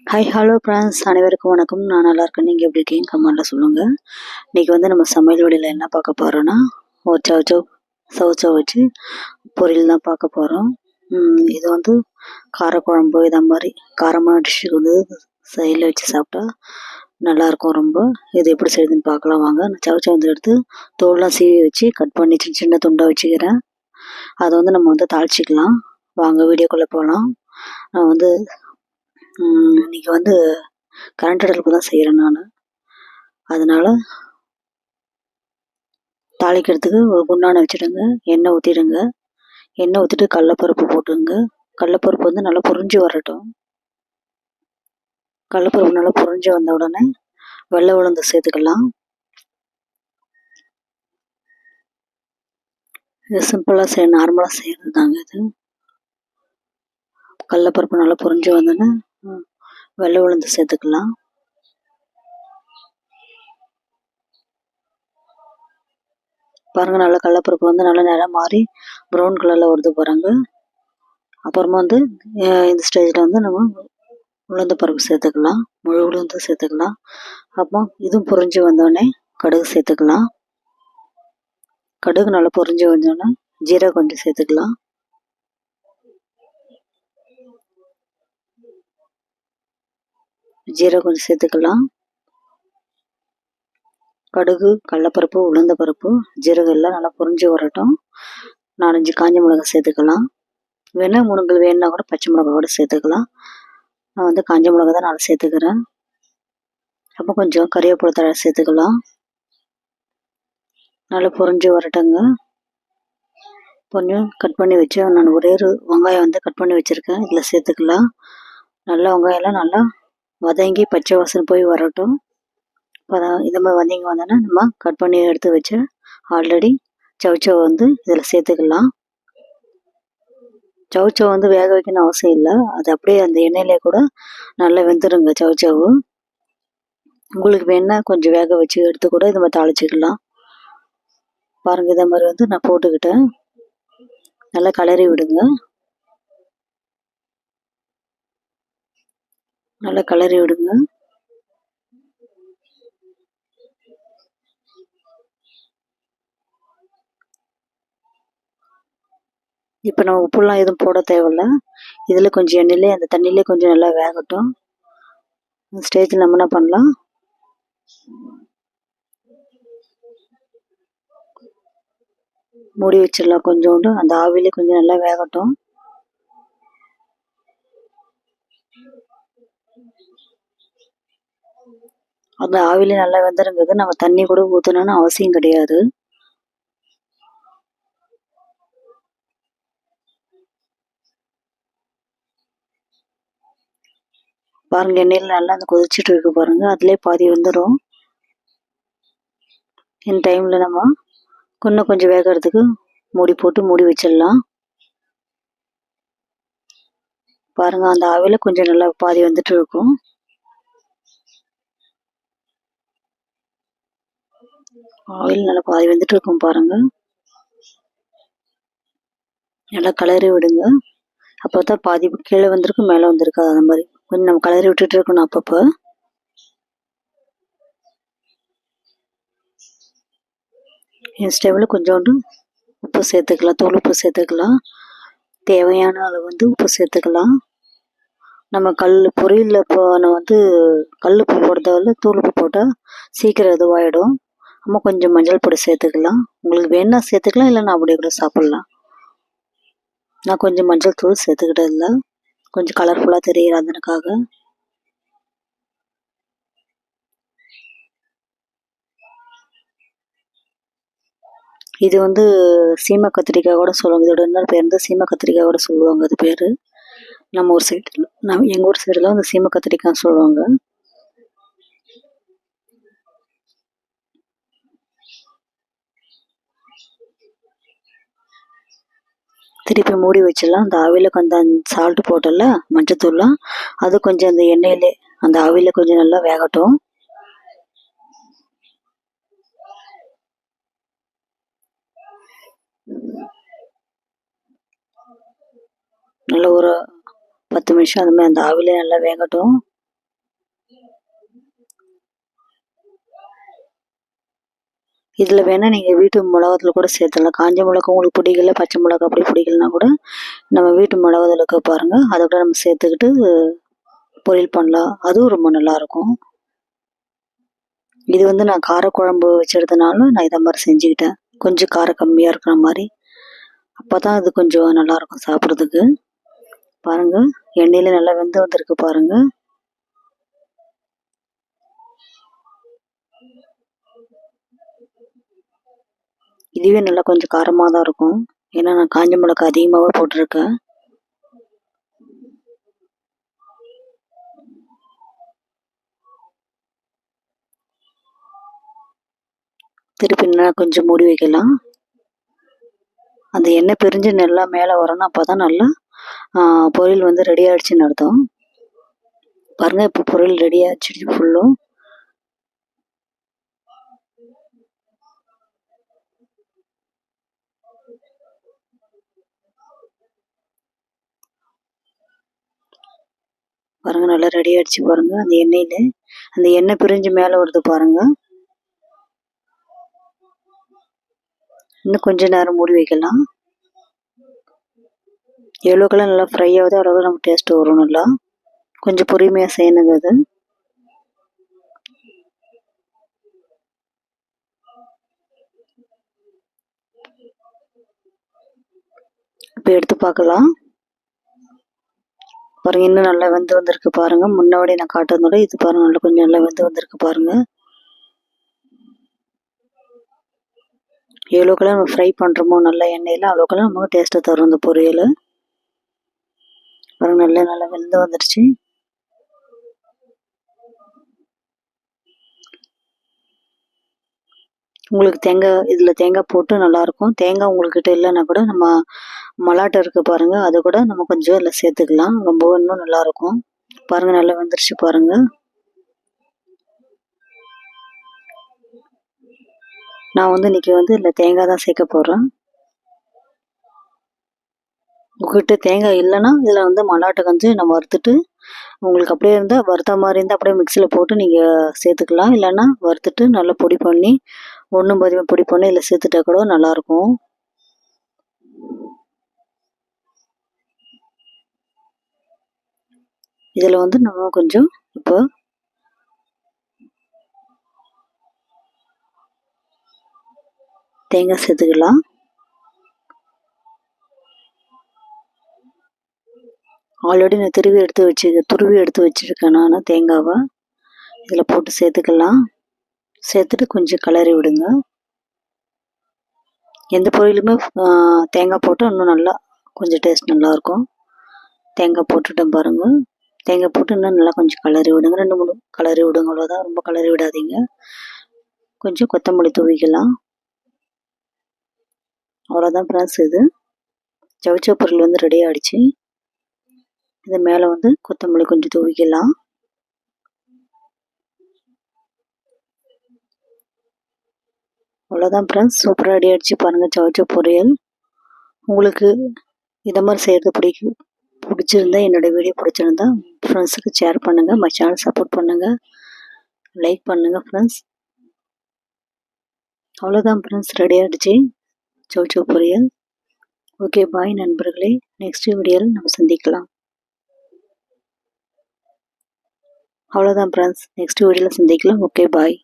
Hi hello friends, அனைவருக்கும் வணக்கம். நான் நல்லா இருக்கேன். நீங்கள் எப்படி இருக்கீங்க? கமெண்ட்டில் சொல்லுங்கள். இன்றைக்கி நம்ம சமையல் வழியில் என்ன பார்க்க போகிறோன்னா, ஒரு சவுச்சவ் வச்சு பொரியல் தான் பார்க்க போகிறோம். இது காரக்குழம்பு இதை மாதிரி காரமான டிஷ்ஷுக்கு சைடில் வச்சு சாப்பிட்டா நல்லாயிருக்கும் ரொம்ப. இது எப்படி செய்யுதுன்னு பார்க்கலாம் வாங்க. நான் சவுச்சவ் எடுத்து தோல்லாம் சீவி வச்சு கட் பண்ணி சின்ன சின்ன துண்டாக வச்சுக்கிறேன். அதை நம்ம தாளிச்சிக்கலாம். வாங்க வீடியோக்குள்ளே போகலாம். நான் இன்றைக்கி கரண்ட் அடுப்பில் தான் செய்கிறேன் நான். அதனால் தாளிக்கிறதுக்கு ஒரு குண்டானை வச்சுடுங்க. எண்ணெய் ஊற்றிடுங்க. எண்ணெய் ஊற்றிட்டு கடலப்பருப்பு போட்டுங்க. கடலப்பருப்பு நல்லா பொரிஞ்சு வரட்டும். கடலப்பருப்பு நல்லா பொரிஞ்சு வந்த உடனே வெள்ளை உளுந்து சேர்த்துக்கலாம். இது சிம்பிளாக நார்மலாக செய்கிறது தாங்க இது. கடலப்பருப்பு நல்லா பொரிஞ்சு வந்தோடனே வெள்ளை உளுந்து சேர்த்துக்கலாம். பாருங்கள், நல்லா கடலப்பருப்பு நல்லா நிறம் மாறி ப்ரௌன் கலரில் வருது பாருங்க. அப்புறமா இந்த ஸ்டேஜில் நம்ம உளுந்து பருப்பு சேர்த்துக்கலாம். முழு உளுந்து சேர்த்துக்கலாம். அப்புறம் இதுவும் பொரிஞ்சு வந்தோடனே கடுகு சேர்த்துக்கலாம். கடுகு நல்லா பொரிஞ்சு வந்தோடனே ஜீரகம் கொஞ்சம் சேர்த்துக்கலாம். கடுகு, கடலப்பருப்பு, உளுந்த பருப்பு, ஜீரகம் எல்லாம் நல்லா பொரிஞ்சு வரட்டும். 4-5 காஞ்ச மிளகாய் சேர்த்துக்கலாம். உங்களுக்கு வேணுன்னா கூட பச்சை மிளகாய் கூட சேர்த்துக்கலாம். நான் காஞ்ச மிளகாய் தான் 4 சேர்த்துக்கிறேன். அப்போ கொஞ்சம் கறிவேப்பிலை தழை சேர்த்துக்கலாம். நல்லா பொரிஞ்சு வரட்டுங்க. கொஞ்சம் கட் பண்ணி வச்சு நான் ஒரே ஒரு வெங்காயம் கட் பண்ணி வச்சுருக்கேன். இதில் சேர்த்துக்கலாம். நல்லா வெங்காயம்லாம் நல்லா வதங்கி பச்சை வாசனை போய் வரட்டும். இந்த மாதிரி வந்தோன்னா நம்ம கட் பண்ணி எடுத்து வச்சு ஆல்ரெடி சவுச்சவ் இதில் சேர்த்துக்கலாம். சவுச்சவ் வேக வைக்கணும்னு அவசியம் இல்லை. அது அப்படியே அந்த எண்ணெயிலே கூட நல்லா வெந்துடுங்க சவுச்சவ். உங்களுக்கு வேணா கொஞ்சம் வேக வச்சு எடுத்து கூட இது மாதிரி தாளிச்சிக்கலாம். பாருங்கள், இதை மாதிரி நான் போட்டுக்கிட்டேன். நல்லா கிளறி விடுங்க. நல்லா கிளறி விடுங்க. இப்போ நம்ம உப்புலாம் எதுவும் போட தேவையில்ல. இதில் கொஞ்சம் எண்ணெயிலே அந்த தண்ணியிலே கொஞ்சம் நல்லா வேகட்டும். இந்த ஸ்டேஜில் நம்ம என்ன பண்ணலாம், மூடி வச்சிடலாம். கொஞ்சோண்டு அந்த ஆவிலே கொஞ்சம் நல்லா வேகட்டும். அந்த ஆவிலே நல்லா வெந்துருங்கிறது நம்ம தண்ணி கூட ஊற்றணும்னு அவசியம் கிடையாது. பாருங்க, எண்ணெயில் நல்லா கொதிச்சுட்டு இருக்கு பாருங்க. அதுலேயே பாதி வந்துடும். இந்த டைமில் நம்ம இன்னும் கொஞ்சம் வேகிறதுக்கு மூடி போட்டு மூடி வச்சிடலாம். பாருங்க, அந்த ஆவியில் கொஞ்சம் நல்லா பாதி வந்துட்டு இருக்கும். ஆயில் நல்லா பாதி வந்துட்டு இருக்கும் பாருங்க. நல்லா கிளறி விடுங்க. அப்போ தான் பாதி கீழே வந்திருக்கும், மேலே வந்திருக்கு. அது மாதிரி கொஞ்சம் நம்ம கிளறி விட்டுட்டு இருக்கணும் அப்பப்போ. இந்த ஸ்டெவில் கொஞ்சோண்டு உப்பு சேர்த்துக்கலாம். தூள் உப்பு சேர்த்துக்கலாம். தேவையான அளவு உப்பு சேர்த்துக்கலாம். நம்ம பொரியலில் இப்போ கல் உப்பு போடுறதால தூள் உப்பு போட்டால் சீக்கிரம் இதுவாகிடும். நம்ம கொஞ்சம் மஞ்சள் பொடி சேர்த்துக்கலாம். உங்களுக்கு வேணா சேர்த்துக்கலாம், இல்லைன்னா அப்படியே கூட சாப்பிட்லாம். நான் கொஞ்சம் மஞ்சள் தூள் சேர்த்துக்கிட்டது இல்லை, கொஞ்சம் கலர்ஃபுல்லாக தெரியறதுக்காக. இது சீமை கத்திரிக்காய் கூட சொல்லுவாங்க. இதோட இன்னொரு பேர் சீமை கத்திரிக்காய் கூட சொல்லுவாங்க. அது பேர் நம்ம ஊர் சைடில், எங்கள் ஊர் சைடில் சீமை கத்திரிக்காய்ன்னு சொல்லுவாங்க. திருப்பி மூடி வச்சிடலாம். அந்த ஆவியில் கொஞ்சம் சால்ட்டு போட்டல மஞ்சத்தூள்லாம், அது கொஞ்சம் அந்த எண்ணெயிலே அந்த ஆவியில் கொஞ்சம் நல்லா வேகட்டும். நல்லா ஒரு 10 நிமிஷம் அது மாதிரி அந்த ஆவிலே நல்லா வேகட்டும். இதில் வேணால் நீங்கள் வீட்டு மிளகாத்தூள் கூட சேர்த்துடலாம். காஞ்ச மிளகா உங்களுக்கு பிடிக்கல, பச்சை மிளகா அப்படி பிடிக்கலனா கூட நம்ம வீட்டு மிளகாத்தூள் இருக்க பாருங்கள், அதை கூட நம்ம சேர்த்துக்கிட்டு பொரியல் பண்ணலாம். அதுவும் ரொம்ப நல்லாயிருக்கும். இது வந்து நான் காரக்குழம்பு வச்சதுனால நான் இதை மாதிரி செஞ்சுக்கிட்டேன். கொஞ்சம் காரம் கம்மியாக இருக்கிற மாதிரி. அப்போ தான் அது கொஞ்சம் நல்லாயிருக்கும் சாப்பிட்றதுக்கு. பாருங்கள், எண்ணெயில் நல்லா வெந்து வந்திருக்கு பாருங்கள். இதுவே நல்லா கொஞ்சம் காரமாக தான் இருக்கும். ஏன்னா நான் காஞ்ச மிளகாய் அதிகமாகவே போட்டிருக்கேன். திருப்பி நல்லா கொஞ்சம் மூடி வைக்கலாம். அந்த எண்ணெய் பிரிஞ்சு நல்லா மேலே வரணும். அப்போ தான் நல்லா பொரியல் வந்து ரெடி ஆகிடுச்சின்னு அர்த்தம். பாருங்கள், இப்போ பொரியல் ரெடி ஆகிடுச்சு ஃபுல்லும். பாருங்கள், நல்லா ரெடி ஆகிடுச்சு பாருங்கள். அந்த எண்ணெயில் அந்த எண்ணெய் பிரிஞ்சு மேலே வருது பாருங்கள். இன்னும் கொஞ்சம் நேரம் மூடி வைக்கலாம். எவ்வளோக்கெல்லாம் நல்லா ஃப்ரை ஆகுது அவ்வளோ நம்ம டேஸ்ட் வரும். நல்லா கொஞ்சம் பொறுமையாக செய்யணுங்க அது. இப்போ எடுத்து பார்க்கலாம். பாருங்க, இன்னும் நல்லா வெந்து வந்திருக்கு பாருங்க. முன்னாடி நான் காட்டுறதோட இது பாருங்க, நல்லா கொஞ்சம் நல்லா வெந்து வந்திருக்கு பாருங்க. எவ்வளோக்கெல்லாம் நம்ம ஃப்ரை பண்ணுறோமோ நல்லா எண்ணெயில், அவ்வளோக்கெல்லாம் நமக்கு டேஸ்ட்டை தரும் இந்த பொரியல். பாருங்க, நல்லா வெந்து வந்துடுச்சு. உங்களுக்கு இதில் தேங்காய் போட்டு நல்லாயிருக்கும். தேங்காய் உங்கள்கிட்ட இல்லைன்னா கூட நம்ம மலாட்டை இருக்குது பாருங்கள், அது கூட நம்ம கொஞ்சம் இதில் சேர்த்துக்கலாம். ரொம்ப இன்னும் நல்லாயிருக்கும். பாருங்கள், நல்லா வெந்துருச்சு பாருங்கள். நான் வந்து இன்றைக்கி வந்து இதில் தேங்காய் தான் சேர்க்க போகிறேன். உங்கள்கிட்ட தேங்காய் இல்லைன்னா இதில் வந்து மல்லாட்டை கொஞ்சம் நம்ம வறுத்துட்டு, உங்களுக்கு அப்படியே இருந்தால் வறுத்த மாதிரி இருந்தால் அப்படியே மிக்சியில் போட்டு நீங்கள் சேர்த்துக்கலாம். இல்லைன்னா வறுத்துட்டு நல்லா பொடி பண்ணி ஒன்றும் பாதியமாக பொடி பண்ணி இதில் சேர்த்துட்டா கூட நல்லாயிருக்கும். இதில் வந்து நம்ம கொஞ்சம் இப்போ தேங்காய் சேர்த்துக்கலாம். ஆல்ரெடி நான் துருவி எடுத்து வச்சுருக்கேன் நான் தேங்காவை. இதில் போட்டு சேர்த்துக்கலாம். சேர்த்துட்டு கொஞ்சம் கிளறி விடுங்க. எந்த பொரியலுமே தேங்காய் போட்டால் இன்னும் நல்லா கொஞ்சம் டேஸ்ட் நல்லாயிருக்கும். தேங்காய் போட்டுட்டேன் பாருங்கள். தேங்காய் போட்டு இன்னும் நல்லா கொஞ்சம் கிளறி விடுங்க. 2-3 கிளறி விடுங்க, அவ்வளோதான். ரொம்ப கிளறி விடாதீங்க. கொஞ்சம் கொத்தமல்லி தூவிக்கலாம். அவ்வளோதான் ஃப்ரெண்ட்ஸ். இது சவுச்சோ பொரியல் வந்து ரெடி ஆகிடுச்சு. இது மேலே வந்து கொத்தமல்லி கொஞ்சம் தூவிக்கலாம். அவ்வளோதான் ஃப்ரெண்ட்ஸ், சூப்பராக ரெடி ஆகிடுச்சு பாருங்கள் சவுச்சோ பொரியல். உங்களுக்கு இதை மாதிரி செய்கிறது பிடிச்சிருந்தா, என்னோடய வீடியோ பிடிச்சிருந்தா ஃப்ரெண்ட்ஸுக்கு ஷேர் பண்ணுங்கள். மை சேனல் சப்போர்ட் பண்ணுங்கள், லைக் பண்ணுங்கள் ஃப்ரெண்ட்ஸ். அவ்வளோதான் ஃப்ரெண்ட்ஸ், ரெடி ஆகிடுச்சு சவுச்சோ பொரியல். ஓகே, பாய் நண்பர்களே. நெக்ஸ்ட் வீடியோவில் நம்ம சந்திக்கலாம். அவ்வளோதான் ஃப்ரெண்ட்ஸ், நெக்ஸ்ட் வீடியோவில் சந்திக்கலாம். ஓகே, பாய்.